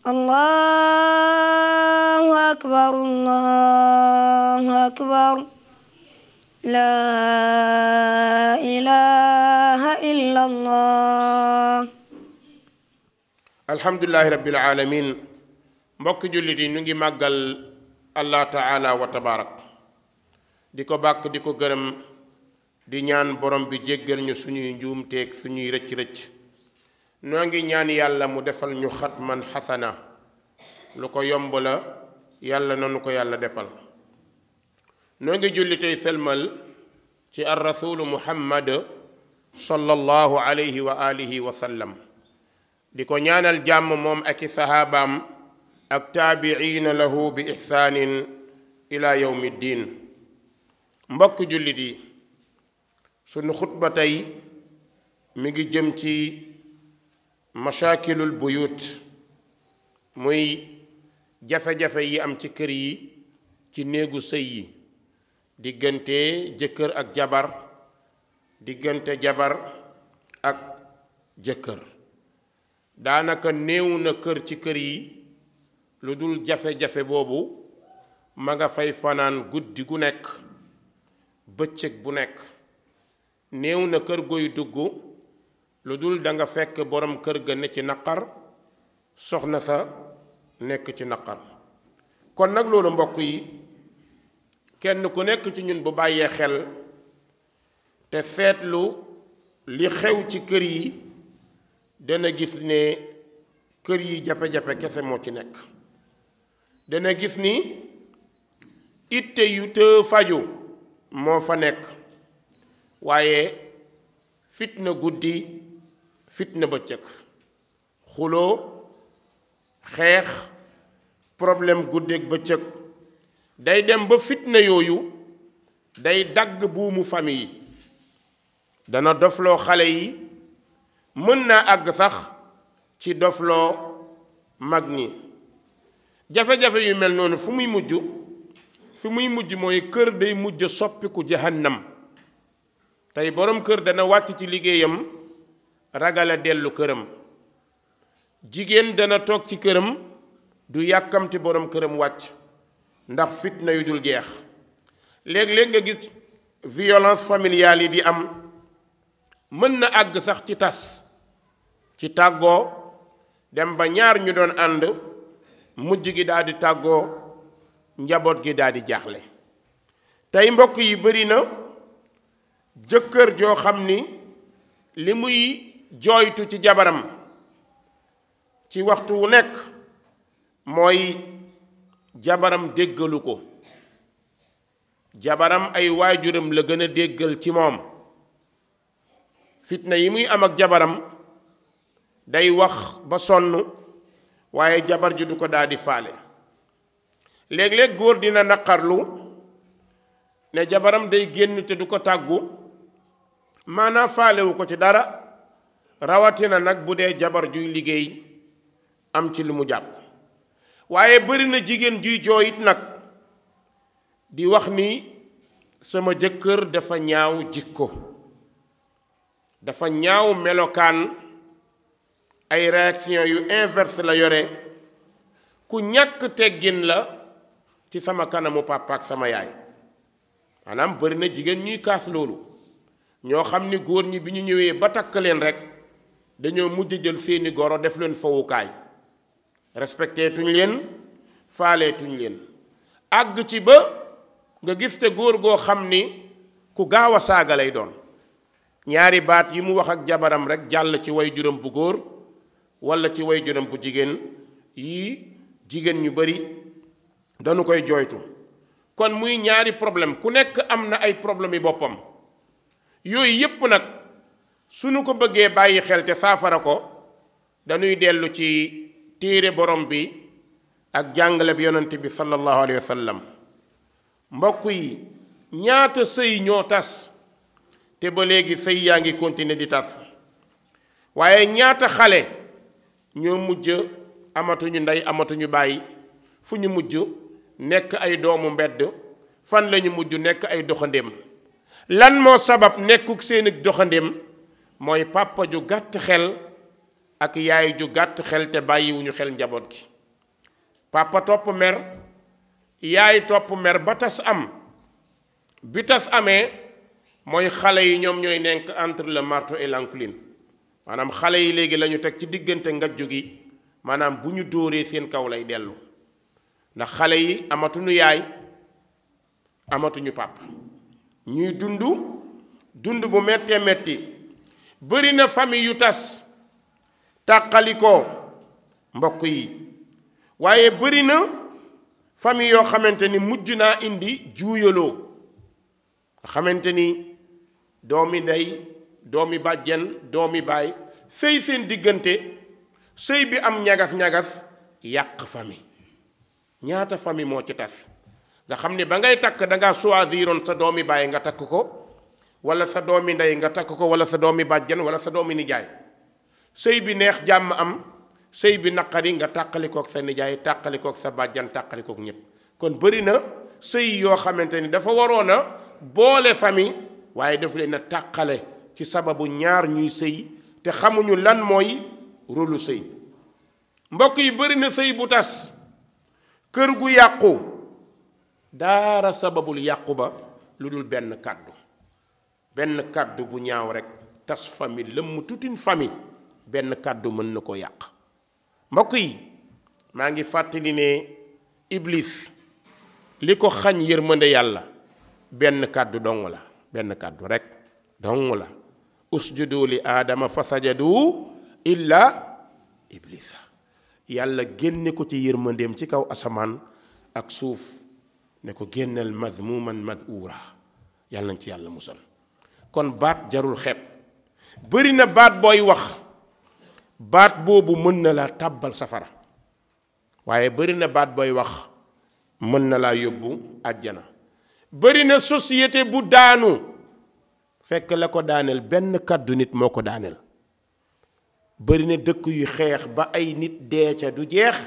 allahu akbar allahu akbar laa ilaha illa allah. alhamdulillahi rabbil alamin. mbokk jullit yi ñu ngi màggal allah taala wa tabarak di ko bàkk di ko gërëm di ñaan borom bi jéggal ñu suñuy njuumteeg suñuy rëcc-rëcc. noo ngi ñaan yàlla mu defal ñu xatman xasana lu ko yomb la yàlla nanu ko yàlla defal. noo ngi julli tey selmal ci ar rasulu muhammad sallallahu alayhi wa alihi wa sallam di ko ñaanal jàmm moom ak i sahaabaam ak taabiina lahu bi ihsaanin ila yawmi ddin. mbokk jullit yi sunu xutba tey mi ngi jëm ci mashaakilul buyut, muy jafe-jafe yi am ci kër yi ci néegu sëy yi, diggante jëkkër ak jabar, diggante jabar ak jëkkër. daanaka néew na kër ci kër yi lu dul jafe-jafe boobu ma nga fay fanaan guddi gu nekk, bëccëg bu nekk. néew na kër goy dugg lu dul da nga fekk borom kër ga ne ci naqar, soxna sa nekk ci naqar. kon nag loolu mbokk yi kenn ku nekk ci ñun bu bàyyee xel te seetlu li xew ci kër yi dana gis ne kër yi jafe-jafe kese moo ci nekk. dana gis ni itte yu të faju moo fa nekk, waaye fitna guddi fitna bëccëg, xuloo, xeex, problème guddeeg bëccëg day dem ba fitna yooyu day dagg buumu famille yi, dana dofloo xale yi, mën naa àgg sax ci dofloo mag ñi. jafe-jafe yu mel noonu fu muy mujj mooy kër day mujj soppiku jahannam. tey borom kër dana wàcc ci liggéeyam ragal a dellu këram, jigéen dana toog ci këram du yàkkamti borom këram wàcc ndax fitna yu dul jeex. léeg-léeg nga gis violence familiale yi di am, mën na àgg sax ci tas, ci tàggoo, dem ba ñaar ñu doon ànd mujj gi daal di tàggoo, njaboot gi daal di jaaxle. tey mbokk yi bari na jëkkër joo xam ni li muy jooytu ci jabaram ci waxtu wu nekk mooy jabaram déggalu ko. jabaram ay waajuram la gën a déggal ci moom. fitna yi muy am ak jabaram day wax ba sonn waaye jabar ji du ko daal di faale. léeg-léeg góor dina naqarlu ne jabaram day génn te du ko tàggu, maanaam faalewu ko ci dara, rawatina nag bu dee jabar juy liggéey am ci lu mu jàpp. waaye bari na jigéen juy jooyit nag di wax ni sama jëkkër dafa ñaaw jikko, dafa ñaaw melokaan, ay réaction yu inverse la yore, ku ñàkk teggin la ci sama kanamu papa ak sama yaay. maanaam bari na jigéen ñuy kaas loolu, ñoo xam ni góor ñi bi ñu ñëwee ba takk leen rek dañoo mujj jël seeni goro def leen fowukaay, respecté tuñ leen, faale tuñ leen. àgg ci ba nga gis te góor goo xam ni ku gaaw a saaga lay doon. ñaari baat yi mu wax ak jabaram rek jàll ci way juram bu góor walla ci way juram bu jigéen, yii jigéen ñu bari dañu koy jooytu. kon muy ñaari problème, ku nekk am na ay problème yi boppam. yooyu yépp nag suñu ko bëggee bàyyi xel te saafara ko dañuy dellu ci téere borom bi ak jàngale bi yonent bi sallallahu alayhi wa sallam. mbokk yi ñaata sëy ñoo tas te ba léegi sëy yaa ngi continuer di tas, waaye ñaata xale ñoo mujj amatuñu ndey amatuñu bàyyi, fu ñu mujj nekk ay doomu mbedd, fan lañu mujj nekk ay doxandéem. lan moo sabab nekkuk seeni doxandéem mooy papa ju gàtt xel ak yaay ju gàtt xel te bàyyiwuñu xel njaboot gi. papa topp mer yaay topp mer ba tas am bi tas amee mooy xale yi ñoom ñooy nekk entre le marteau et l'enclume maanaam xale yi léegi la ñu teg ci diggante ngajju gi maanaam bu ñu dóoree seen kaw lay dellu ndax xale yi amatuñu yaay amatuñu papa ñuy dund bu mettee metti bëri na famille yu tas tàqalikoo mbokk yi waaye bëri na famille yoo xamante ni mujj naa indi juuyaloo nga xamante ni doomi ndey doomi bàjjen doomi baay sëy seen diggante sëy bi am ñagas-ñagas yàq famille ñaata famille moo ci tas nga xam ne ba ngay takk dangaa choisiroon sa doomi baay nga takk ko wala sa doomi ndey nga takk ko wala sa doomi bàjjen wala sa doomi nijaay sëy bi neex jàmm am sëy bi naqari nga tàqalikook sa nijaay tàqalikook sa bàjjan tàqalikook ñépp kon bëri na sëy yoo xamante ni dafa waroon a boole famille waaye daf leen a tàqale ci sababu ñaar ñuy sëy te xamuñu lan mooy rôlu sëy mbokk yi bëri na sëy bu tas kër gu yàqu daara sababul yàqu ba lu dul benn kàddu bu ñaaw rek tas famille lëmm toute une famille benn kàddu mën na ko yàq mbokk yi maa ngi fàttali ne iblis li ko xañ yërmande yàlla benn kàddu dong la benn kàddu rek dong la usjudu li aadama fa sajadu illa iblisa yàlla génne ko ci yërmandeem ci kaw asamaan ak suuf ne ko génnal madmuman madura yàlla nañ ci yàlla musal kon baat jarul xeeb bëri na baat booy wax baat boobu mën na laa tàbbal safara waaye bëri na baat booy wax mën na laa yóbbu àjjana bëri na société bu daanu fekk la ko daaneel benn kàddu nit moo ko daaneel bëri na dëkk yu xeex ba ay nit dee ca du jeex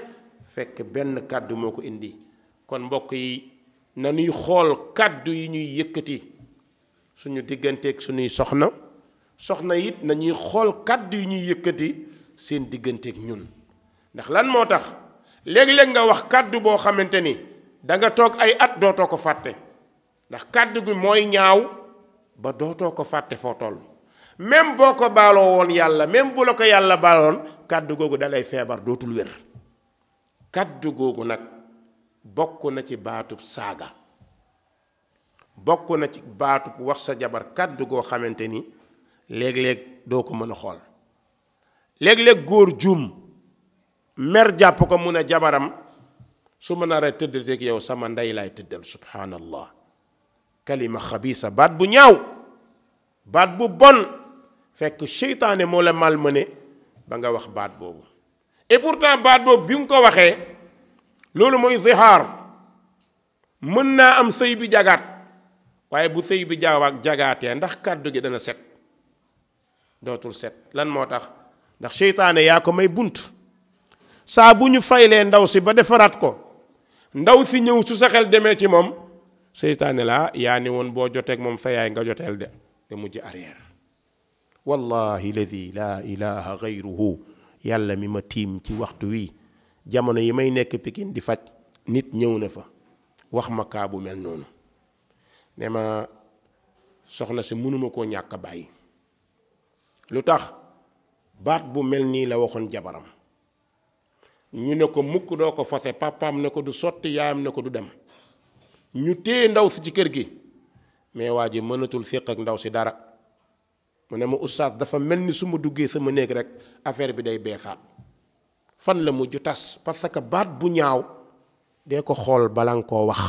fekk benn kàddu moo ko indi kon mbokk yi na ñuy xool kàddu yi ñuy yëkkati suñu digganteeg suñuy soxna it nañuy xool kàddu yi ñuy yëkkati seen digganteeg ñun ndax lan moo tax léeg-léeg nga wax kàddu boo xamante ni danga toog ay at dootoo ko fàtte ndax kàddu gi mooy ñaaw ba dootoo ko fàtte foo toll même boo ko baaloo woon yàlla même bu la ko yàlla baaloon kàddu googu dalay feebar dootul wér kàddu googu nag bokk na ci baatub saaga bokk na ci baatub wax sa jabar kàddu goo xamante ni léeg-léeg doo ko mën a xool léeg-léeg góor juum mer jàpp ko mun a jabaram su ma naree tëddateeg yow sama ndey laay tëddal subhanallah kalima xabiisa baat bu ñaaw baat bu bon fekk seytaane moo la malmené ba nga wax baat boobu et pourtant baat boobu bi nga ko waxee loolu mooy zihaar mën naa am sëy bi jagaat waaye bu sëy bi jagaatee ndax kàddu gi dana set dootul set lan moo tax ndax seytaane yaa ko may bunt saa bu ñu faylee ndaw si ba defaraat ko ndaw si ñëw su sa xel demee ci moom seytaane la yaa ni woon boo joteeg moom sa yaay nga joteel de mujj arrière wallahi ladi laa ilaha gayruhu yàlla mi ma tiim ci waxtu wi jamono yi may nekk Pikine di faj nit ñëw na fa wax ma kaa bu mel noonu ne ma soxna si mënuma koo ñàkk a bàyyi lu tax baat bu mel nii la waxoon jabaram ñu ne ko mukk doo ko fase papaam ne ko du sotti yaayam ne ko du dem ñu téye ndaw si ci kër gi mais waa ji mënatul séq ak ndaw si dara mu ne ma oustaz dafa mel ni su ma duggee sama néeg rek affaire bi day beesaat fan la mujj tas parce que baat bu ñaaw dee ko xool bala nga koo wax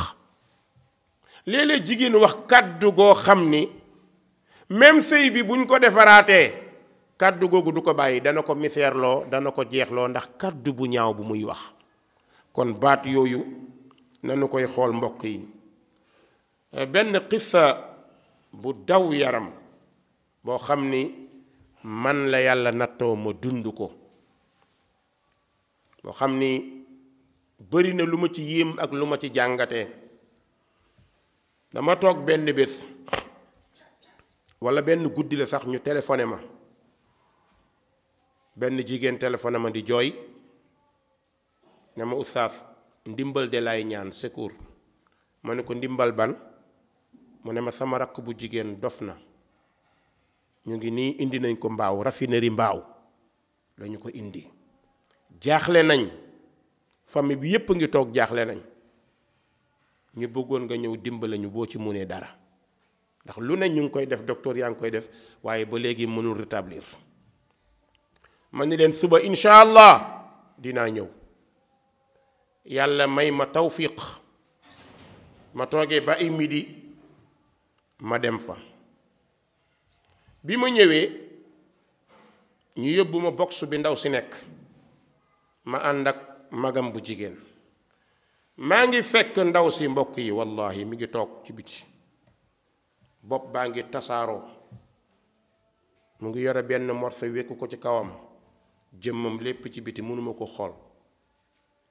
léeg-léeg jigéen wax kàddu goo xam ni même sëy bi buñ ko defaraatee kàddu googu du ko bàyyi dana ko miseerloo dana ko jeexloo ndax kàddu bu ñaaw bu muy wax kon baat yooyu nanu koy xool mbokk yi benn xissa bu daw yaram boo xam ni man la yàlla nattoo ma dund ko boo xam ni bari na lu ma ci yéem ak lu ma ci jàngatee dama toog benn bés walla benn guddi la sax ñu téléphoné ma benn jigéen téléphoné ma di jooy ne ma oustaz ndimbal de lay ñaan secours. ma ne ko ndimbal ban? mu ne ma sama rakk bu jigéen dof na, ñu ngi nii indi nañ ko Mbaaw, raffinerie Mbaaw lañu ko indi, jaaxle nañ, famille bi yépp ngi toog jaaxle nañ, ñu bëggoon nga ñëw dimbale ñu boo ci munee dara, ndax lu ne ñu ngi koy def, docteur yaa ngi koy def, waaye ba léegi mënul rétablir. ma ni leen suba incha allah dinaa ñëw. yàlla may ma tawfiq, ma toogee ba ay midi ma dem fa. bi ma ñëwee ñu yóbbu ma box bi ndaw si nekk, ma ànd ak magam bu jigéen. maa ngi fekk ndaw si, mbokk yi wallahi mi ngi toog ci biti, bopp baa ngi tasaaroo, mu ngi yore benn morso wekku ko ci kawam, jëmmam lépp ci biti mënuma ko xool.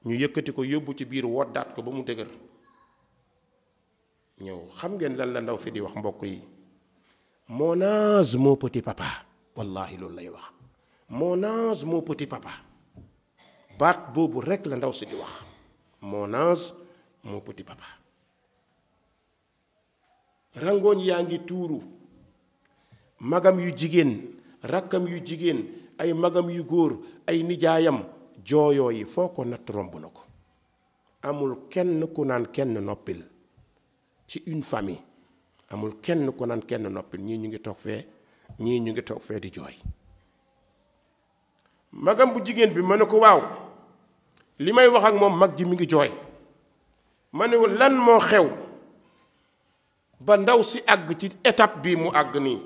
ñu yëkkati ko yóbbu ci biir woddaat ko ba mu dëgër. ñëw xam ngeen lan la ndaw si di wax, mbokk yi? mon ange mon petit papa, wallahi loolu lay wax, mon ange mon petit papa. baat boobu rek la ndaw si di wax, mon ange mon petit papa. rangooñ yaa ngi tuuru, magam yu jigéen, rakkam yu jigéen, ay magam yu góor, ay nijaayam, jooyoo yi foo ko natt romb na ko. amul kenn ku naan kenn noppil ci une famille, amul kenn ku naan kenn noppil, ñii ñu ngi toog fee, ñii ñu ngi toog fee di jooy. magam bu jigéen bi ma ne ko waaw, li may wax ak moom mag ji mi ngi jooy. ma ne lan moo xew ba ndaw si àgg ci étape bii mu àgg nii?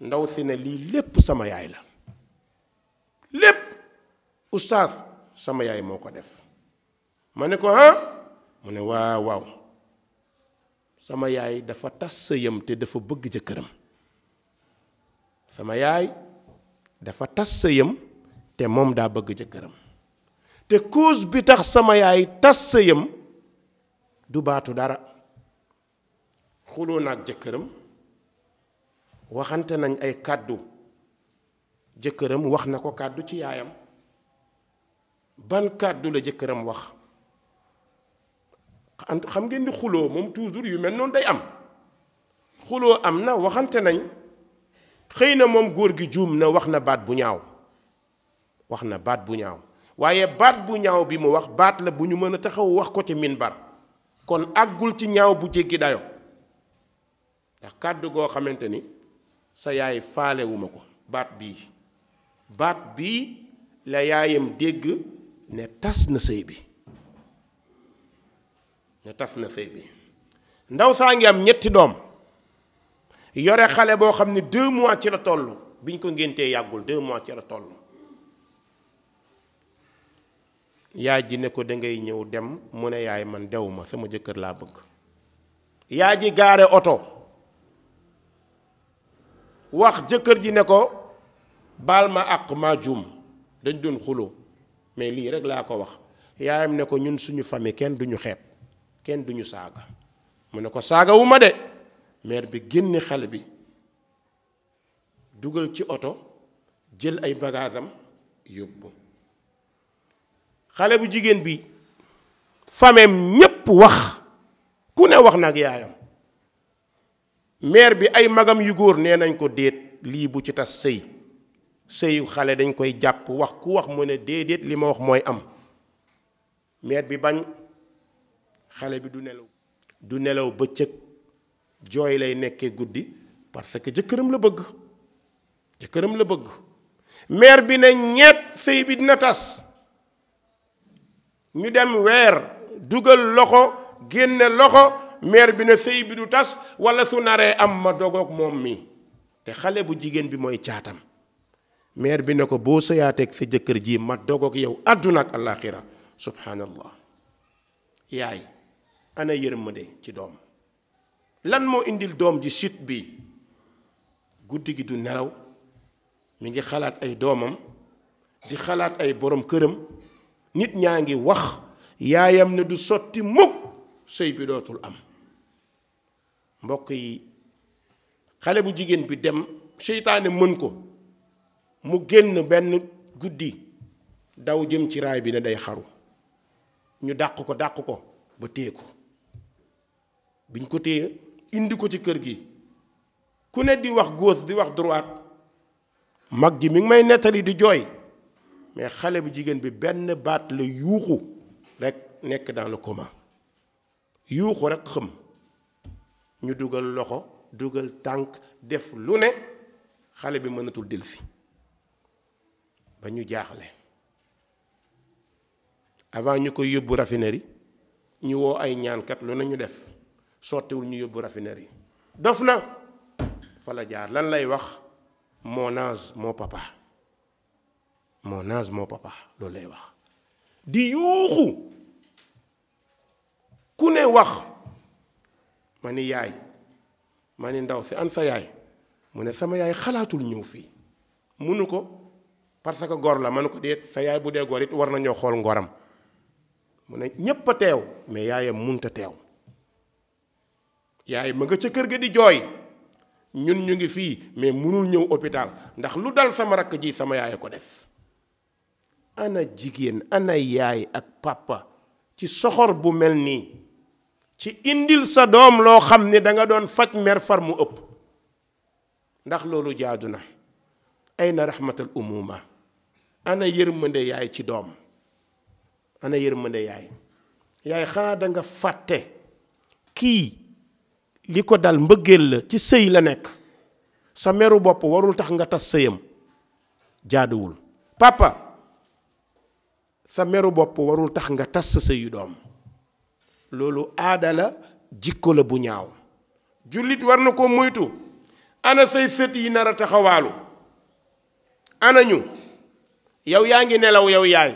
ndaw si ne lii lépp sama yaay la, lépp oustaz sama yaay moo ko def. ma ne ko mu ne waaw waaw, sama yaay dafa tas sëyam te dafa bëgg jëkkëram. sama yaay dafa tas sëyam te moom daa bëgg jëkkëram. te cause bi tax sama yaay tas sëyam du baatu dara. xuloo naag jëkkëram, waxante nañ ay kàddu, jëkkëram wax na ko kàddu ci yaayam. ban kàddu la jëkkëram wax? xam ngeen ni xuloo moom toujours yu mel noonu day am. xuloo am na, waxante nañ, xëy na moom góor gi juum na, wax na baat bu ñaaw, wax na baat bu ñaaw, waaye baat bu ñaaw bi mu wax baat la bu ñu mën a taxaw wax ko ci minbar, kon àggul ci ñaaw bu jéggi dayo. ndax kàddu goo xamante ni sa yaay faalewuma ko, baat bii la yaayam dégg ne tas na sëy bi, ndaw saa ngi am 3 doom, yore xale boo xam ne 2 mois ci la toll, biñ ko ngéntee yàggul, 2 mois ci la toll. yaay ji ne ko dangay ñëw dem, mu ne yaay man dew ma, sama jëkkër laa bëgg. yaay ji gaare oto, wax jëkkër ji ne ko baal ma àq, maa juum, dañ doon xuloo, mais lii rek laa ko wax. yaayam ne ko ñun suñu famille kenn duñu xeeb, kenn duñu saaga. mu ne ko saaga wu ma de. mère bi génne xale bi dugal ci oto, jël ay bagaasam yóbbu. xale bu jigéen bi fameem ñépp wax, ku ne wax nag yaayam. mère bi ay magam yu góor nee nañ ko déet, lii bu ci tas sëyu xale dañ koy jàpp, wax ku wax mu ne déedéet, li ma wax mooy am. mère bi bañ. xale bi du nelaw bëccëg, jooy lay nekkee guddi, parce que jëkkëram la bëgg. mère bi ne ñeet sëy bi dina tas. ñu dem weer, dugal loxo, génne loxo, mère bi ne sëy bi du tas, wala su naree am ma dogoog moom mi. te xale bu jigéen bi mooy caatam. mère bi ne ko boo sëyaateeg sa jëkkër ji ma dogoog yow àdduna ak àllaaxira. subhanallah. yaay ana yërmande ci doom. lan moo indil doom ji chute bi? guddi gi du nelaw, mi ngi xalaat ay doomam, di xalaat ay borom këram. nit ñaa ngi wax, yaayam ne du sotti mukk, sëy bi dootul am. mbokk yi, xale bu jigéen bi dem, seytaane mën ko, mu génn benn guddi, daw jëm ci raay bi ne day xaru. ñu dàq ko ba téye ko biñ ko téye indi ko ci kër gi ku ne di wax gauche di wax droite mag ji mi ngi may nettali di jooy mais xale bu jigéen bi benn baat la yuuxu rek nekk dans le coma yuuxu rek xëm ñu dugal loxo dugal tànk def lu ne xale bi mënatul dellusi ba ñu jaaxle avant ñu koy yóbbu raffinerie ñu woo ay ñaankat lu ne ñu def sottiwul ñu yóbbu raffinerie dof na fa la jaar lan lay wax mon ange mon papa mon ange mon papa loolu lay wax di yuuxu ku ne wax ma ni yaay ma ni ndaw si an sa yaay mu ne sama yaay xalaatul ñëw fii munu ko parce que gor la ma ne ko déet sa yaay bu dee gor it war nañoo xool ngoram mu ne ñépp a teew mais yaayam munta teew yaay ma nga ca kër ga di jooy ñun ñu ngi fii mais munul ñëw hôpital ndax lu dal sama rakk ji sama yaay ko def ana jigéen ana yaay ak papa ci soxor bu mel nii ci indil sa doom loo xam ne danga doon faj mer far mu ëpp ndax loolu jaadu na ayna rahmatul umuma ana yërmande yaay ci doom ana yërmande yaay xanaa danga fàtte kii li ko dal mbëggeel la ci sëy la nekk sa meru bopp warul tax nga tas sëyam jaaduwul papa sa meru bopp warul tax nga tas sa sëyu doom loolu aada la jikko la bu ñaaw jullit war na ko moytu ana say sët yi nar a taxawaalu ana ñu yow yaa ngi nelaw yow yaay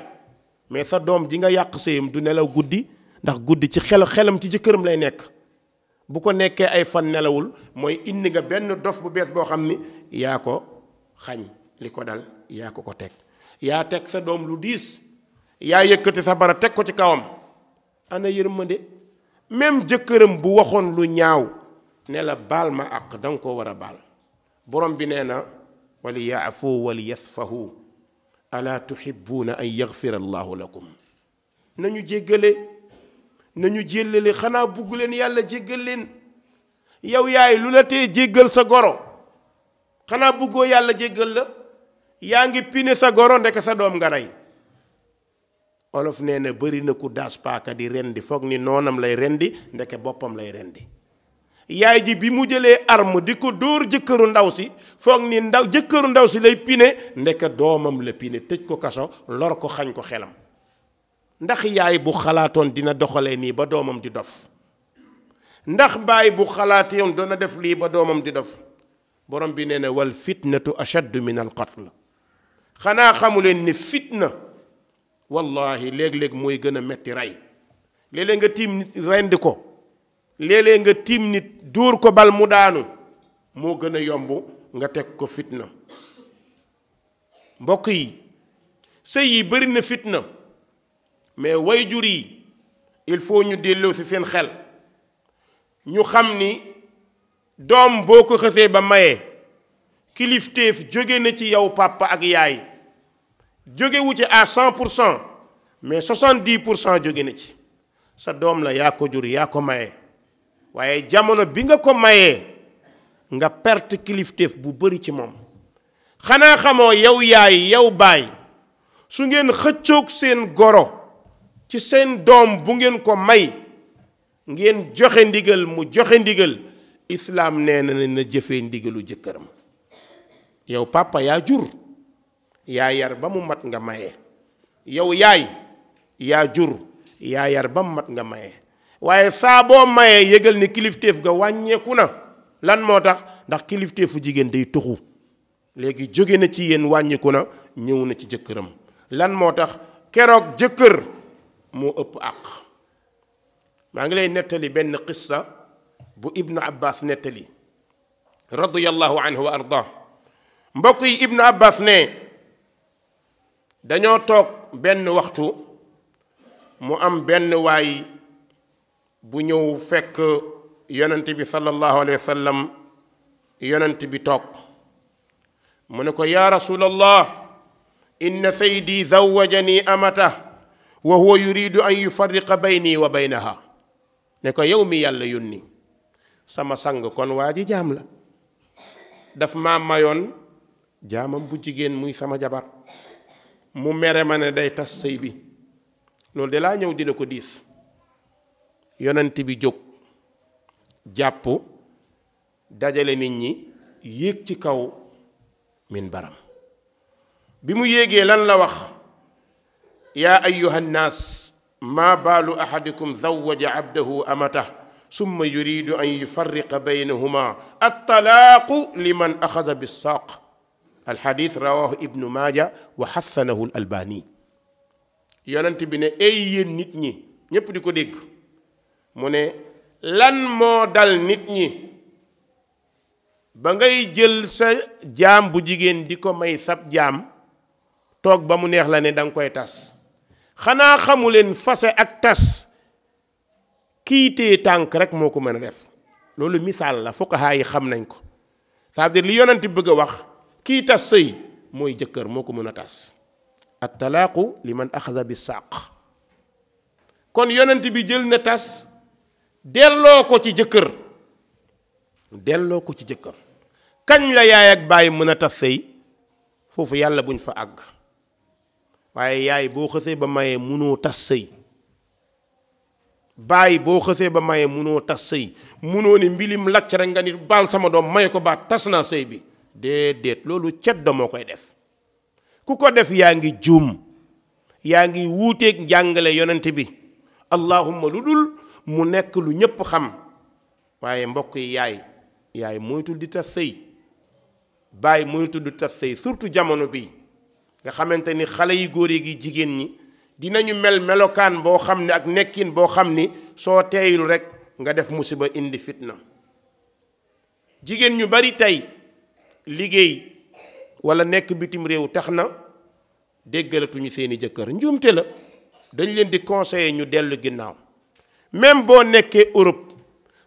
mais sa doom ji nga yàq sëyam du nelaw guddi ndax guddi ci xelam ci jëkkëram lay nekk bu ko nekkee ay fan nelawul mooy indi nga benn dof bu bees boo xam ni yaa ko xañ li ko dal yaa ko teg yaa teg sa doom lu diis yaa yëkkati sa bara teg ko ci kawam ana yërmande même jëkkëram bu waxoon lu ñaaw ne la baal ma àq danga ko war a baal borom bi nee na wali yaafu wali yasfahu ala tuhibbuuna an yaghfira allahu lakum nañu jéggale nañu jéllale xanaa bugg leen yàlla jéggal leen yow yaay lu la tee jéggal sa goro xanaa buggoo yàlla jéggal la yaa ngi pine sa goro ndeke sa doom nga rey olof nee na bëri na ku daas paaka di rendi foog ni noonam lay rendi ndeke boppam lay rendi yaay ji bi mu jëlee arme di ko dóor jëkkëru ndaw si foog ni jëkkëru ndaw si lay pine ndeke doomam la pine tëj ko kaso lor ko xañ ko xelam ndax yaay bu xalaatoon dina doxalee nii ba doomam di dof ndax baay bu xalaatoon dana def lii ba doomam di dof borom bi nee na wal fitnatu ashaddu min al qatl xanaa xamuleen ni fitna wallahi léeg-léeg mooy gën a metti rey léeg-léeg nga tiim nit rendi ko léeg-léeg nga tiim nit dóor ko bal mu daanu moo gën a yomb nga teg ko fitna mbokk yi sëy yi bari na fitna mais wayjur yi il faut ñu delloo ci seen xel ñu xam ni doom boo ko xësee ba maye kilifteef jóge na ci yow papa ak yaay jógewu ci à 100% mais 70% jóge na ci sa doom la yaa ko jur yaa ko maye waaye jamono bi nga ko mayee nga perte kilifteef bu bari ci moom xanaa xamoo yow yaay yow baay su ngeen xëccoog seen goro ci seen doom bu ngeen ko may ngeen joxe ndigal mu joxe ndigal islaam nee na jëfee ndigalu jëkkëram yow papa yaa jur yaa yar ba mu mat nga maye yow yaay yaa jur yaa yar ba mu mat nga maye waaye saa boo mayee yëgal ni kilifteef ga wàññeeku na lan moo tax ndax kilifteefu jigéen day tuxu léegi jóge na ci yéen wàññiku na ñëw na ci jëkkëram lan moo tax keroog jëkkër moo ëpp àq maa ngi lay nettali benn qissa bu ibnu abbas nettali radiyallahu anhu wa arda mbokk yi ibnu abbas ne dañoo toog benn waxtu mu am benn waay bu ñëw fekk yonent bi sallallahu alayhi wa sallam yonent bi toog mu ne ko yaa rasulallah inna saydi zawwajani amata wa huwa yuridu an yufarriqa bayni wa baynaha ne ko yow mi yàlla yónni sama sang kon waa ji jaam la daf maa mayoon jaamam bu jigéen muy sama jabar mu mere ma ne day tas sëy bi loolu de laa ñëw dina ko diis yonent bi jóg jàpp dajale nit ñi yéeg ci kaw minbaram bi mu yéegee lan la wax yaa ayyuha nnaas maa baalu ahadikum zawwaja abdahu amatah summa yuridu an yufarriqa baynahuma attalaaqu liman axada bissaaq alxadis rawahu ibnu maaja wa xassanahu al albani yonent bi ne ay yéen nit ñi ñépp di ko dégg mu ne lan moo dal nit ñi ba ngay jël sa jaam bu jigéen di ko may sab jaam toog ba mu neex la ne danga koy tas xanaa xamuleen fase ak tas kii téye tànk rek moo ko mën a def loolu misaal la fuqahaa yi xam nañ ko c'est-à-dire li yonent bëgg a wax kii tas sëy mooy jëkkër moo ko mën a tas at talaaqu liman axada bi saaq kon yonent bi jël na tas delloo ko ci jëkkër kañ la yaay ak baay mën a tas sëy foofu yàlla buñ fa àgg waaye yaay boo xësee ba mayee munoo tas sëy baay boo xësee ba mayee munoo tas sëy munoo ni mbilim lacc rek nga ni baal sama doom may ko baat tas naa sëy bi déedéet loolu ceddo moo koy def ku ko def yaa ngi juum yaa ngi wuuteeg njàngale yonent bi allahumma lu dul mu nekk lu ñépp xam waaye mbokk yi yaay moytul di tas sëy baay moytul di tas sëy surtout jamono bi nga xamante ni xale yi góor yi gi jigéen ñi dinañu mel melokaan boo xam ne ak nekkin boo xam ni soo teeyul rek nga def musiba indi fitna jigéen ñu bari tey liggéey walla nekk bitim réew tax na déggalatuñu seeni jëkkër njuumte la dañ leen di conseiller ñu dellu ginnaaw même boo nekkee Europe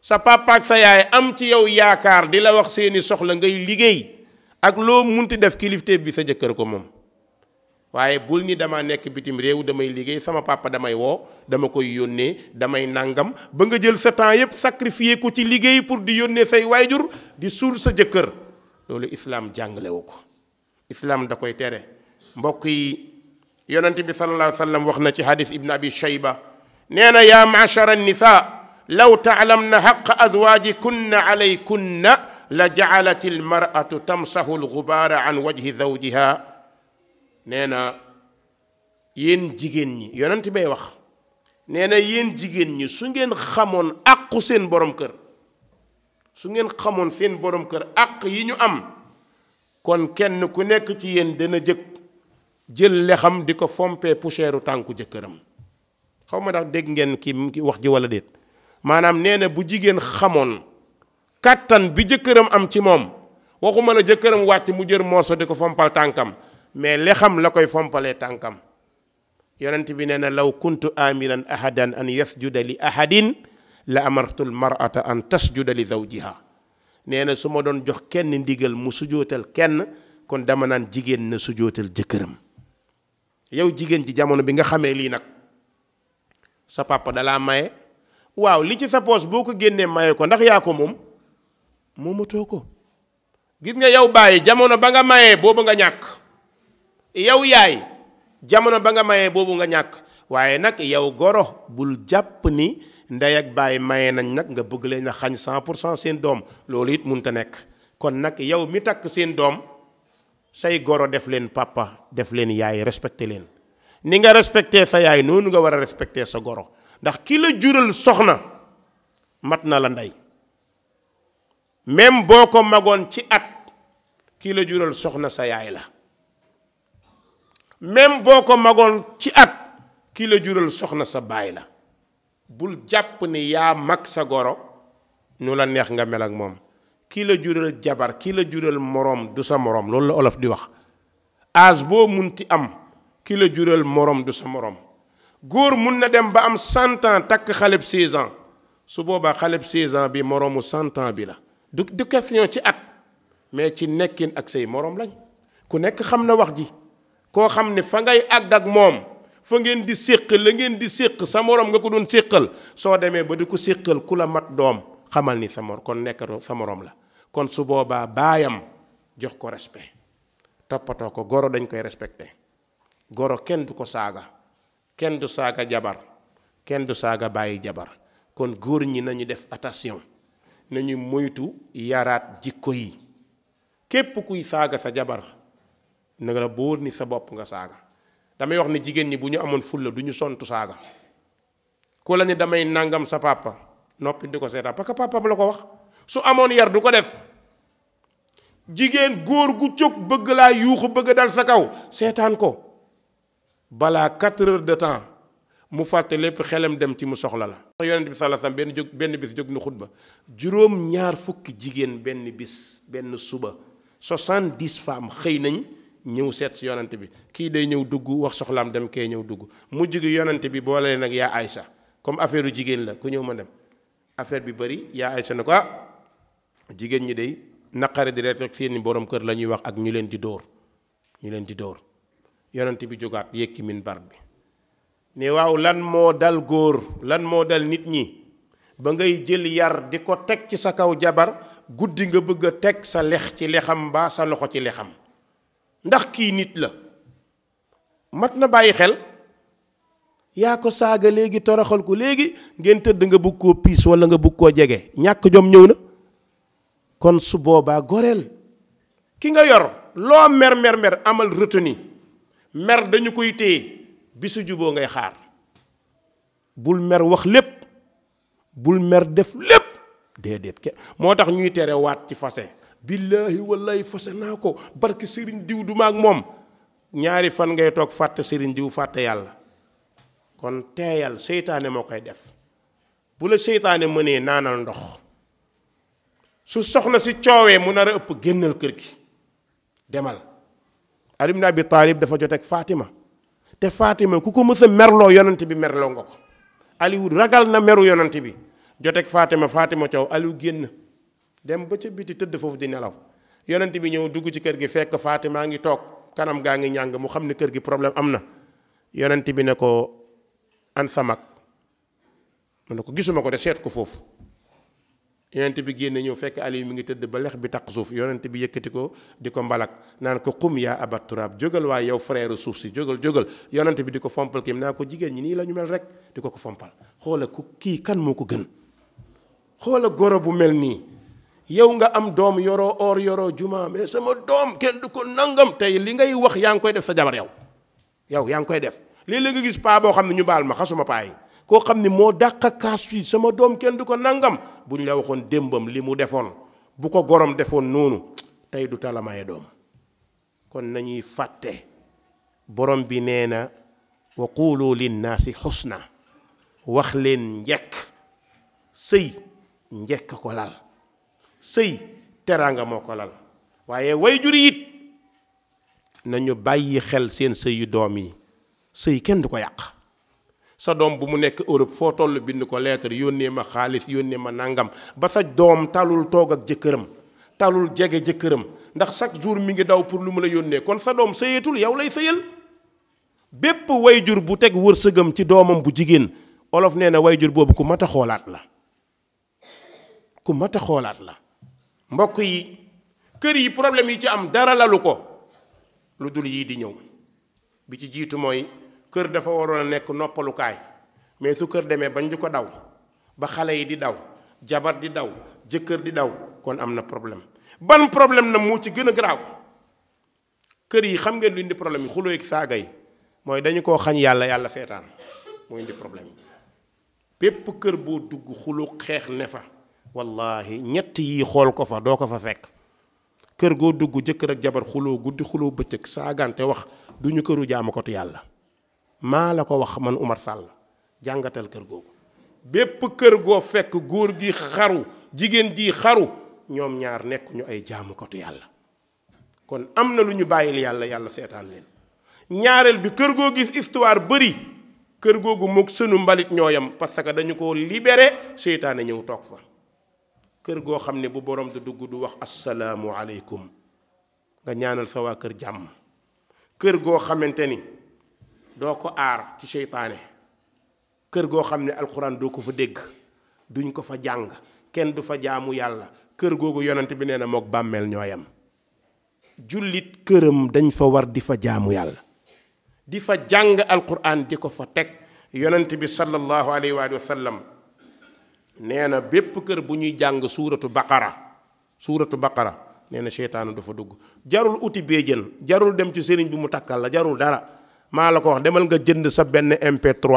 sa papa ak sa yaay am ci yow yaakaar di la wax seeni soxla ngay liggéey ak loo munti def kilifte bi sa jëkkër ko moom waaye bul ni dama nekk bitim réew damay liggéey sama papa damay woo dama koy yónnee damay nangam ba nga jël sa temps yépp sacrifier ko ci liggéey pour di yónnee say waajur di suul sa jëkkër loolu islaam jàngalewu ko islaam da koy tere mbokk yi yonent bi sallallahu alayhi wa sallam wax na ci hadis ibn abi shayba nee na yaa ma'shara an-nisaa law ta'lamna haqqa azwaajikunna alaykunna la ja'alat al-mar'atu tamsahu al-ghubaara an wajhi zawjiha nee na yéen jigéen ñi yonent bay wax nee na yéen jigéen ñi su ngeen xamoon àqu seen borom kër su ngeen xamoon seen borom kër àq yi ñu am kon kenn ku nekk ci yéen dana jël lexam di ko fompee poussière tànku jëkkëram xaw ma ndax dégg ngeen ki wax ji walla déet maanaam nee na bu jigéen xamoon kàttan bi jëkkëram am ci moom waxuma la jëkkëram wàcc mu jër morso di ko fompal tànkam mais lexam la koy fompalee tànkam yonent bi nee na law kuntu amiran ahadan an yasjuda li ahadin la amartu l mar'ata an tasjuda li zawjiha nee na su ma doon jox kenn ndigal mu sujootal kenn kon dama naan jigéen na sujootal jëkkëram yow jigéen ji jamono bi nga xamee lii nag sa papa dalaa maye waaw li ci sa poos boo ko génnee maye ko ndax yaa ko moom moomatoo ko gis nga yow bàyyi jamono ba nga mayee boobu nga ñàkk yow yaay jamono ba nga mayee boobu nga ñàkk waaye nag yow goro bul jàpp ni ndey ak baay maye nañ nag nga bëgg leen a xañ 100% seen doom loolu it mënta nekk kon nag yow mi takk seen doom say goro def leen papa def leen yaay respecté leen ni nga respecté sa yaay noonu nga war a respecté sa goro ndax ki la jural soxna mat na la ndey même boo ko magoon ci at ki la jural soxna sa yaay la même boo ko magoon ci at ki la jural soxna sa baay la bul jàpp ni yaa mag sa goro nu la neex nga mel ak moom ki la jural jabar ki la jural moroom du sa moroom loolu la olof di wax âge boo munti am ki la jural moroom du sa moroom góor mun na dem ba am 100 ans takk xaleb 16 ans su boobaa xaleb 16 ans bi moroomu 100 ans bi la du question ci at mais ci nekkin ak say moroom lañ ku nekk xam na wax ji koo xam ne fa ngay àgg ak moom fa ngeen di séq la ngeen di séq sa morom nga ko doon séqal soo demee ba di ko séqal ku la mat doom xamal ni sa mor kon nekkatoo sa morom la kon su boobaa baayam jox ko respect toppatoo ko goro dañ koy respecté goro kenn du ko saaga kenn du saaga jabar kenn du saaga bàyyi jabar kon góor ñi nañu def attention nañu moytu yaraat jikko yi képp kuy saaga sa jabar na la bóor ni sa bopp nga saaga damay wax ni jigéen ñi bu ñu amoon fulla du ñu sontu saaga ku la ni damay nangam sa papa noppi di ko seetaan parce que papa la ko wax su amoon yar du ko def jigéen góor gu jóg bëgg laa yuuxu bëgg dal sa kaw seetaan ko balaa 4 heures de temps mu fàtte lépp xelam dem ci mu soxla la. yonent bi sallallahu alayhi wasallam benn bis jóg na xutba juróom ñaar fukki jigéen benn bis benn suba 70 femmes xëy nañ ñëw seet si yonent bi kii day ñëw dugg wax soxlaam dem kee ñëw dugg mujj gi yonent bi boole nag yaa Aïcha comme affaire u jigéen la ku ñëw ma dem affaire bi bëri yaa Aïcha ne ko jigéen ñi day naqari di rek seeni borom kër la ñuy wax ak ñu leen di dóor yonent bi jógaat yékki minbar bi ne waaw lan moo dal góor lan moo dal nit ñi ba ngay jël yar di ko teg ci sa kaw jabar guddi nga bëgg a teg sa lex ci lexam mbaa sa loxo ci lexam ndax kii nit la mat na bàyyi xel yaa ko saaga léegi toroxal ko léegi ngeen tëdd nga bëgg koo piis wala nga bëgg koo jege ñàkk jom ñëw na kon su boobaa goreel ki nga yor loo mer amal retenu mer dañu koy téye bisu juboo ngay xaar bul mer wax lépp bul mer def lépp déedéet moo tax ñuy tere waat ci fase billaahi wallahi fase naa ko barke sëriñ diw du maag moom ñaari fan ngay toog fàtte sëriñ diw fàtte yàlla kon teeyal seytaane moo koy def bu la seytaane mënee naanal ndox su soxna si coowee mu nar a ëpp génnal kër gi demal Ali ibn Abi Talib dafa joteeg Fatima te Fatima ku ko mës a merloo yonent bi merloo nga ko Aliou ragal na meru yonent bi joteeg Fatima coow Aliou génn dem ba ca biti tëdd foofu di nelaw yonent bi ñëw dugg ci kër gi fekk Fatima ngi toog kanam gaa ngi ñàng mu xam ne kër gi problème am na yonent bi ne ko an sa mag mu ne ko gisuma ko de seet ko foofu yonent bi génn ñëw fekk Aliou mi ngi tëdd ba lex bi taq suuf yonent bi yëkkati ko di ko mbalak naan ko qum yaa aba turaab jógal waaye yow frère suuf si jógal yonent bi di ko fompal kii naa ko jigéen ñi nii la ñu mel rek di ko fompal xoola ku kii kan moo ko gën xoola goro bu mel nii yow nga am doom yoroo or yoroo juma mais sama doom kenn du ko nangam tey li ngay wax yaa ngi koy def sa jabar yow yaa ngi koy def léeg-léeg nga gis paa boo xam ne ñu baal ma xasuma paa yi koo xam ni moo dàq kaas fii sama doom kenn du ko nangam bu ñu la waxoon démbam li mu defoon bu ko gorom defoon noonu tey du talamaye doom kon nañuy fàtte borom bi nee na wa qulu linnaasi xusna wax leen njekk sëy njekk ko lal sëy teraanga moo ko lal waaye wayjur it nañu bàyyi xel seen sëyu doom yi sëy kenn du ko yàq sa doom bu mu nekk Europe foo toll bind ko lettre yónnee ma xaalis yónnee ma nangam ba sa doom talul toog ak jëkkëram talul jege jëkkëram ndax chaque jour mi ngi daw pour lu mu la yónnee kon sa doom sëyeetul yow lay sëyal bépp wayjur bu teg wërsëgam ci doomam bu jigéen olof nee na wayjur boobu ku mat a xoolaat la mbokk yi kër yi problème yi ci am dara lalu ko lu dul yii di ñëw bi ci jiitu mooy kër dafa waroon a nekk noppalukaay mais su kër demee bañ di ko daw ba xale yi di daw jabar di daw jëkkër di daw kon am na problème ban problème na moo ci gën a grave kër yi xam ngeen lu indi problème yi xuloo ak saaga yi mooy dañu koo xañ yàlla seetaan moo indi problème yi bépp kër boo dugg xuloo xeex ne fa wallahi ñett yi xool ko fa doo ko fa fekk kër goo dugg jëkkër ak jabar xuloo guddi xuloo bëccëg saagante wax duñu këru jaamukatu yàlla maa la ko wax man Umar Sall jàngatal kër googu bépp kër goo fekk góor gi xaru jigéen ji xaru ñoom ñaar nekk ñu ay jaamukatu yàlla kon am na lu ñu bàyyil yàlla seetaan leen ñaareel bi kër goo gis histoire bëri kër googu mook sënu mbalit ñooyam parce que dañu ko libéré seytaane ñëw toog fa kër goo xam ne bu borom du dugg du wax assalaamu aleykum nga ñaanal sa waa kër jàmm kër goo xamante ni doo ko aar ci seytaane. kër goo xam ne alxuraan doo ko fa dégg duñ ko fa jàng kenn du fa jaamu yàlla kër googu yonent bi nee na mook bàmmeel ñooyam. jullit këram dañ fa war di fa jaamu yàlla di fa jàng alxuraan di ko fa teg. yonent bi sallallahu alayhi wa sallam nee na bépp kër bu ñuy jàng suuratu baqara nee na seytaanu du fa dugg. jarul uti béjjën jarul dem ci sëriñ bi mu takkal la jarul dara maa la ko wax demal nga jënd sa benn MP3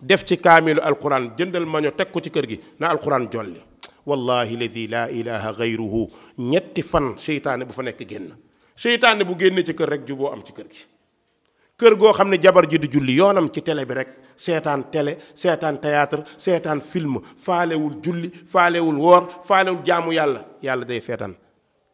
def ci kaamilu alquran jëndal maño teg ko ci kër gi na alquran jolli wallahi ladi laa ilaha gayruhu ñetti fan seytaane bu fa nekk génn. seytaane bu génne ci kër rek juboo am ci kër gi. kër goo xam ne jabar ji di julli yoonam ci télé bi rek seetaan télé seetaan théâtre seetaan film faalewul julli faalewul woor faalewul jaamu yàlla day seetaan.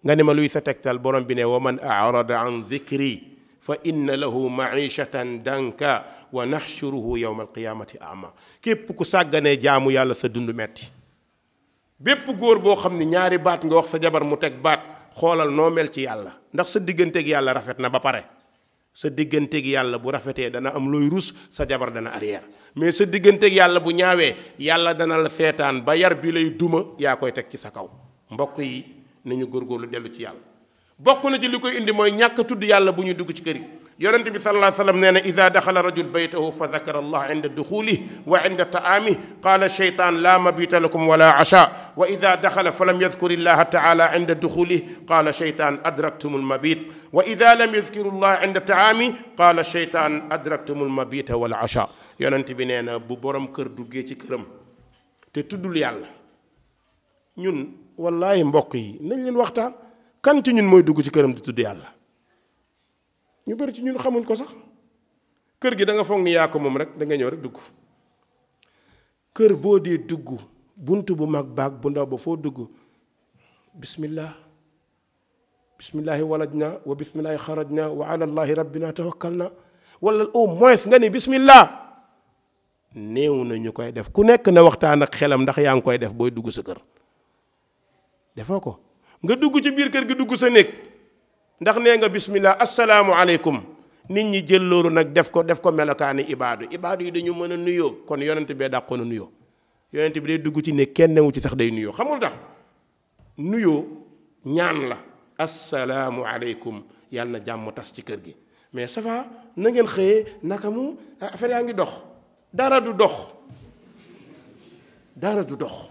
nga ne ma luy sa tegtal borom bi ne wa man arada an dhikri fa inna lahu maishatan danka wa naxshuruhu yawma alqiyamati ama. képp ku sàgganee jaamu yàlla sa dund metti. bépp góor boo xam ne ñaari baat nga wax sa jabar mu teg baat xoolal noo mel ci yàlla ndax sa digganteeg yàlla rafet na ba pare. sa digganteeg yàlla bu rafetee dana am looy rus sa jabar dana arrière mais sa digganteeg yàlla bu ñaawee yàlla dana la seetaan ba yar bi lay duma yaa koy teg ci sa kaw. mbokk yi nañu góorgóorlu dellu ci yàlla. bokk na ci li koy indi mooy ñàkk tudd yàlla bu ñuy dugg ci kër yi. yonent bi sallallahu alayhi wa sallam nee na ida daxala rajul baytahu fa dakara allah inda duxulihi wa inda taamih qaala sheytaan la mabita lakum wala acha wa ida daxala fa lam yadkur illaha taala inda duxulihi qaala sheytaan adraktum almabit wa ida lam yadkuru llah inda taami qaala sheytaan adraktum almabita wal acha. yonent bi nee na bu borom kër duggee ci këram te tuddul yàlla ñun wallahi mbokk yi nañ leen waxtaan. kan ci ñun mooy dugg ci këram di tudd yàlla? ñu bëri ci ñun xamuñ ko sax. kër gi da nga foog ni yaa ko moom rek da nga ñëw rek dugg. kër boo dee dugg bunt bu mag baag bu ndaw ba foo dugg bismillah bismillahi walajna wa bismillahi xarajna wa ala allahi rabbina tawakkalna wala au moins nga ni bismillah. néew na ñu koy def. ku nekk na waxtaan ak xelam ndax yaa ngi koy def booy dugg sa kër. defoo ko. nga dugg ci biir kër gi dugg sa néeg ndax nee nga bismillah assalaamu aleykum nit ñi jël loolu nag def ko melokaani ibaadu yi dañu mën a nuyoo kon yonent bee dàqoon a nuyoo. yonent bi day dugg ci néeg kenn newu ci sax day nuyoo xamul tax nuyoo ñaan la assalaamu aleykum yàlla na jàmm tas ci kër gi. mais ça va na ngeen xëyee naka mu affaire yaa ngi dox dara du dox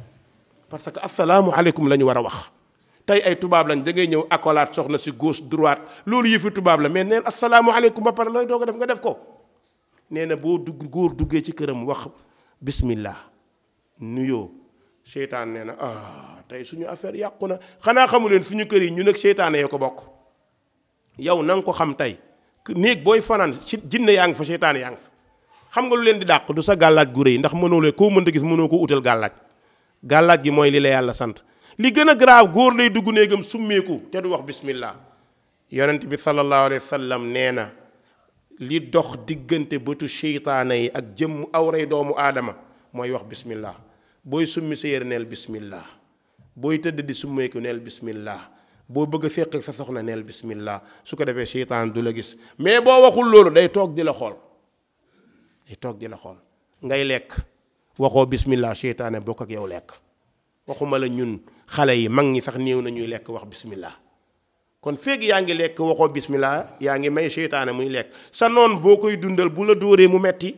parce que assalaamu aleykum la ñu war a wax. tey ay tubaab lañ da ngay ñëw accolade soxna si gauche droite loolu yëfi tubaab la mais neen asalaamaaleykum ba pare looy doog a def nga def ko. nee na boo góor duggee ci këram wax bismillah nuyoo seytaan nee na tey suñu affaire yàqu na. xanaa xamu leen suñu kër yi ñu nag seytaane yoo ko bokk. yow na nga ko xam tey néeg booy fanaan ci jinne yaa ngi fa seytaane yaa ngi fa. xam nga lu leen di dàq du sa gàllaaj gu rëy ndax mënoo leen koo mënta gis mënoo ko utal gàllaaj gi mooy li la yàlla sant. li gën a grave góor lay dugg néegam summeeku te du wax bismillah. yonent bi sallallahu alayhi wa sallam nee na li dox diggante bëtu seytaane yi ak jëmm awray doomu aadama mooy wax bismillah. booy summi sa yére neel bismillah. booy tëdd di summeeku neel bismillah. boo bëgg a séq ak sa soxna neel bismillah. su ko defee seytaan du la gis mais boo waxul loolu day toog di la xool. ngay lekk waxoo bismillah seytaane bokk ak yow lekk. waxuma la ñun xale yi mag ñi sax néew na ñuy lekk wax bismillah. kon feeg yaa ngi lekk waxoo bismillah yaa ngi may seytaane muy lekk. sa noon boo koy dundal bu la dóoree mu metti.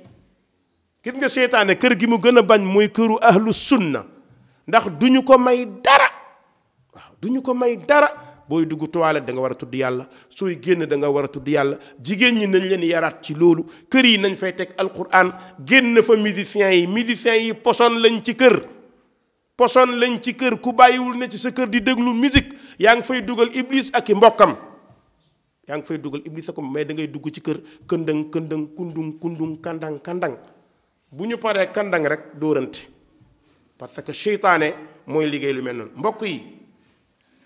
gis nga seytaane kër gi mu gën a bañ mooy këru ahlu sunna ndax duñu ko may dara. waaw duñu ko may dara. booy dugg toilette da nga war a tudd yàlla sooy génn da nga war a tudd yàlla jigéen ñi nañ leen yaraat ci loolu. kër yi nañ fay teg alquran génn fa musiciens yi poson lañ ci kër. ku bàyyiwul ne ci sa kër di déglu musique yaa ngi fay dugal iblis ak i mbokkam. mais da ngay dugg ci kër këndëng kundung kandang bu ñu paree kandang rek dóorante parce que seytaane mooy liggéey lu mel noonu. mbokk yi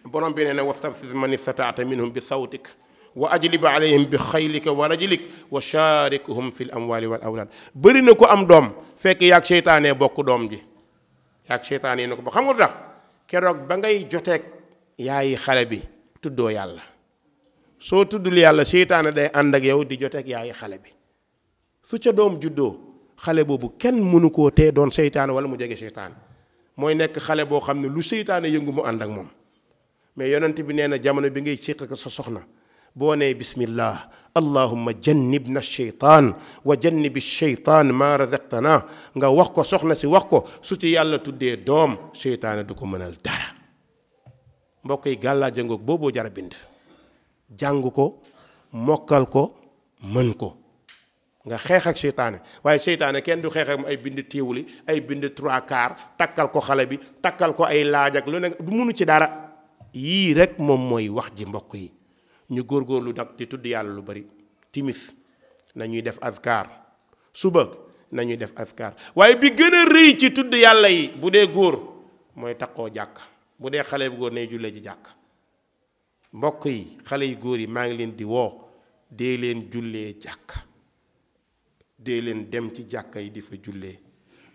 borom bi nee na wastabsis man istataata minhum bi sawtik wa ajlib alayhim bi xaylika wa rajlik wa sharikhum fi l amwali wal awlad. bëri na ko am doom fekk yaag seytaane bokk doom ji. yaag seytaan yi na ko ba xam nga tax keroog ba ngay joteeg yaayi xale bi tuddoo yàlla. soo tuddul yàlla seytaane day ànd ak yow di joteeg yaayi xale bi su ca doom juddoo xale boobu kenn mënu koo tee doon seytaane wala mu jege seytaane mooy nekk xale boo xam ne lu seytaane yëngu mu ànd ak moom. mais yonent bi nee na jamono bi ngay séq ak sa soxna boo nee bismillah allahumma jannibna sheytaan wa jannibi sheytaan maa razaqtana nga wax ko soxna si wax ko su ci yàlla tuddee doom seytaane du ko mënal dara. mbokk yi gàllaaja ngoog booboo jara bind jàng ko mokkal ko mën ko nga xeex ak seytaane waaye seytaane kenn du xeex ak ay bind téewuli ay bind 3/4 takkal ko xale bi takkal ko ay laaj ak lu ne du munu ci dara. yii rek moom mooy wax ji mbokk yi ñu góorgóorlu nag di tudd yàlla lu bari. timis nañuy def azkar suba nañuy def azkar waaye bi gën a rëy ci tudd yàlla yi bu dee góor mooy takkoo jàkk bu dee xale bu góor nay jullee ci jàkk. mbokk yi xale yu góor yi maa ngi leen di woo dee leen jullee jàkk dee leen dem ci jàkka yi di fa jullee.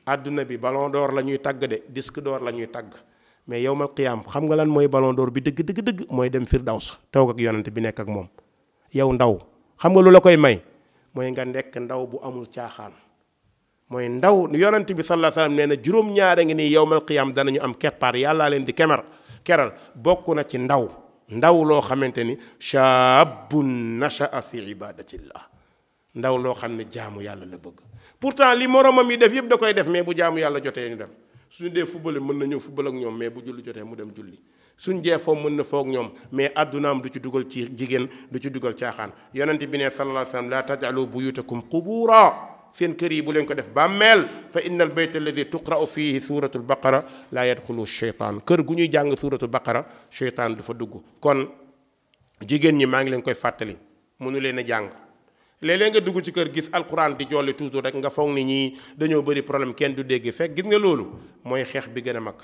àdduna bi ballon d'or la ñuy tagg de disque d'or la ñuy tagg mais yowmal qiyaam xam nga lan mooy ballon d'or bi dëgg mooy dem firdaws toog ak yonent bi nekk ak moom. yow ndaw xam nga lu la koy may mooy nga nekk ndaw bu amul caaxaan mooy ndaw yonent bi sallallahu alayhi wasallam nee na juróom-ñaare ngi nii yowmal qiyaam danañu am keppaar yàllaa leen di keral bokk na ci ndaw loo xamante ni shaabun nasha'a fi ibadatillah ndaw loo xam ne jaamu yàlla la bëgg. pourtant li moromam yi def yëpp da koy def mais bu jaamu yàlla jotee ñu dem. suñu dee football mën na ñëw football ak ñoom mais bu julli jotee mu dem julli suñ jee foo mën na foog ñoom mais addunaam du ci dugal ci jigéen du ci dugal caaxaan. yonent bi ne sallallahu alayhi wasallam la taj'alu buyutakum qubura seen kër yi bu leen ko def bàmmeel fa inna al bayta alladi tuqra'u fihi suratul baqara la yadxulu sheytaan kër gu ñuy jàng suratul baqara sheytaan du fa dugg. kon jigéen ñi maa ngi leen koy fàttali mënu leen a jàng léeg-léeg nga dugg ci kër gis alxuraan di jolli toujours rek nga foog ni ñii dañoo bëri problème kenn du dégg fekk gis nga loolu mooy xeex bi gën a mag.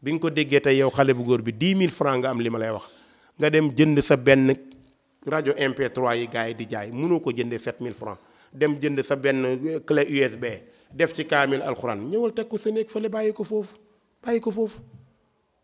bi nga ko déggee tey yow xale bu góor bi 10 000 francs nga am li ma lay wax nga dem jënd sa benn rajo MP3 yi gars yi di jaay mënoo ko jëndee 7 000 francs dem jënd sa benn clé USB def ci kaamil alxuraan ñëwal teg ko sa néeg fële bàyyi ko foofu.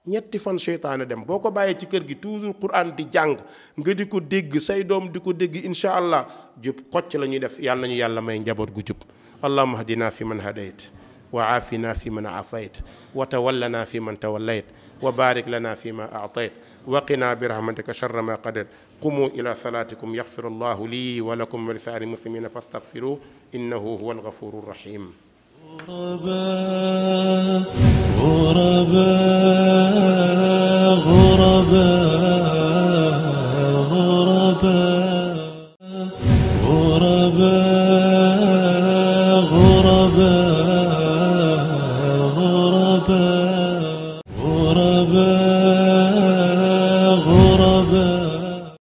ñetti fan seytaane dem boo ko bàyyee ci kër gi toujours Qur'an di jàng nga di ko dégg say doom di ko dégg incha allah jub xocc la ñuy def yàlla nañu yàlla may njaboot gu jub. allahumma hadina fi man hadayt wa aafina fi man aafayt wa tawallana fi man tawallayt wa barik lana fi ma aatayt wa qina bi rahmatika sharra ma qadayt qumu ila salatikum yaghfir allahu li wa lakum wa li saa'iri muslimina fastaghfiruhu innahu huwa alghafuru rahim. غرباء